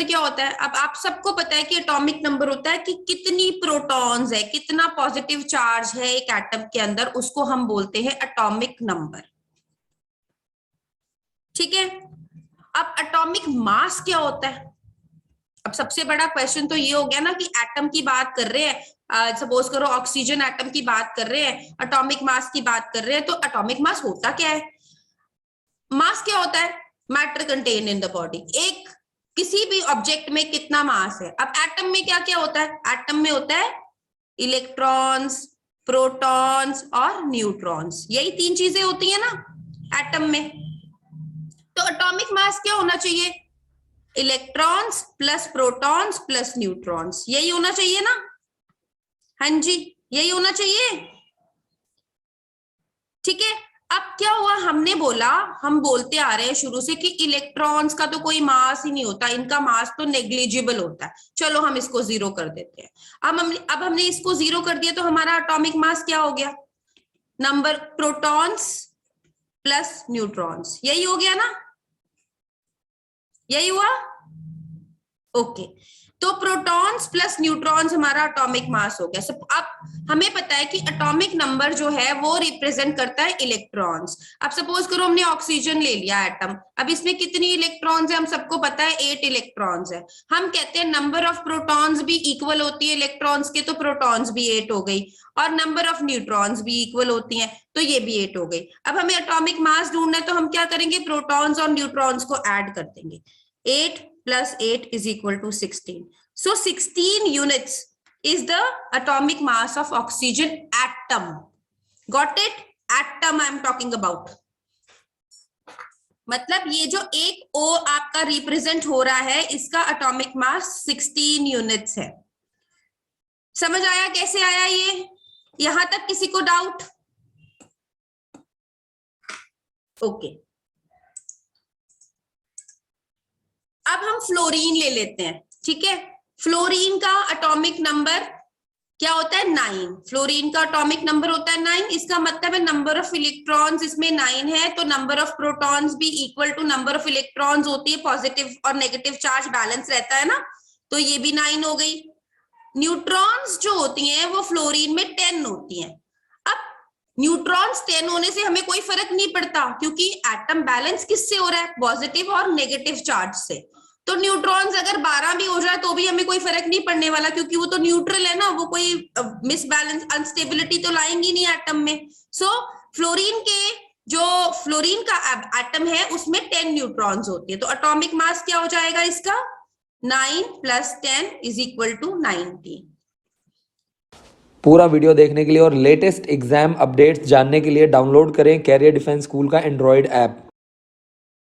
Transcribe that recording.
Number क्या होता है? अब आप सबको पता है कि एटॉमिक नंबर होता है कि कितनी प्रोटॉन्स है, कितना पॉजिटिव चार्ज है एक एटम के अंदर, उसको हम बोलते हैं एटॉमिक नंबर। ठीक है। अब एटॉमिक मास क्या होता है? अब सबसे बड़ा क्वेश्चन तो ये हो गया ना कि एटम की बात कर रहे हैं, सपोज करो ऑक्सीजन एटम की बात कर रहे हैं, एटॉमिक मास की बात कर रहे हैं, तो एटॉमिक मास होता क्या है? मास क्या होता है? Matter contain in the body. एक किसी भी ऑब्जेक्ट में कितना मास है। अब एटम में क्या क्या होता है? एटम में होता है इलेक्ट्रॉन्स, प्रोटॉन्स और न्यूट्रॉन्स, यही तीन चीजें होती है ना एटम में। तो एटॉमिक मास क्या होना चाहिए? Electrons plus protons plus neutrons, यही होना चाहिए ना? हाँ जी, यही होना चाहिए। ठीक है। अब क्या हुआ, हमने बोला, हम बोलते आ रहे हैं शुरू से कि इलेक्ट्रॉन्स का तो कोई मास ही नहीं होता, इनका मास तो नेग्लिजिबल होता है। चलो हम इसको जीरो कर देते हैं। अब हमने इसको जीरो कर दिया, तो हमारा एटॉमिक मास क्या हो गया? नंबर प्रोटॉन्स प्लस न्यूट्रॉन्स, यही हो गया ना? यही हुआ। ओके। तो प्रोटॉन्स प्लस न्यूट्रॉन्स हमारा एटॉमिक मास हो गया। सब अब हमें पता है कि एटॉमिक नंबर जो है वो रिप्रेजेंट करता है इलेक्ट्रॉन्स। अब सपोज करो हमने ऑक्सीजन ले लिया एटम, अब इसमें कितनी इलेक्ट्रॉन्स है? हम सबको पता है 8 इलेक्ट्रॉन्स है। हम कहते हैं नंबर ऑफ प्रोटॉन्स भी इक्वल होती है इलेक्ट्रॉन्स के, तो प्रोटॉन्स भी 8 हो गई, और नंबर ऑफ न्यूट्रॉन्स भी इक्वल होती हैं, तो ये भी 8 हो गई। अब हमें एटॉमिक मास ढूंढना है, तो हम क्या करेंगे? प्रोटॉन्स और न्यूट्रॉन्स को ऐड कर देंगे। 8 plus 8 is equal to 16. So 16 units is the atomic mass of oxygen atom. Got it? Atom I am talking about. मतलब ये जो एक O आपका रिप्रेजेंट हो रहा है, इसका एटॉमिक मास 16 यूनिट्स है। समझ आया कैसे आया ये? यहां तक किसी को डाउट? ओके। अब हम फ्लोरीन ले लेते हैं। ठीक है। फ्लोरीन का एटॉमिक नंबर क्या होता है? 9। फ्लोरीन का एटॉमिक नंबर होता है 9। इसका मतलब है नंबर ऑफ इलेक्ट्रॉन्स इसमें 9 है, तो नंबर ऑफ प्रोटॉन्स भी equal to number of electrons होती है। पॉजिटिव और नेगेटिव चार्ज बैलेंस रहता है ना, तो ये भी 9 हो गई। न्यूट्रॉन्स जो होती हैं वो फ्लोरीन में 10 होती हैं। अब न्यूट्रॉन्स 10 होने से हमें कोई फर्क नहीं पड़ता, क्योंकि एटम बैलेंस किससे हो रहा है? पॉजिटिव और नेगेटिव चार्ज से। तो न्यूट्रॉन्स अगर 12 भी हो जाए तो भी हमें कोई फर्क नहीं पड़ने वाला, क्योंकि वो तो न्यूट्रल है ना, वो कोई मिसबैलेंस अनस्टेबिलिटी तो लाएंगी नहीं एटम में। सो फ्लोरीन का एटम है उसमें 10 न्यूट्रॉन्स होती है, तो एटॉमिक मास क्या हो जाएगा इसका? 9 + 10 = 90। पूरा वीडियो देखने के लिए और लेटेस्ट एग्जाम अपडेट्स जानने के लिए डाउनलोड करें कैरियर डिफेंस स्कूल का एंड्रॉयड ऐप।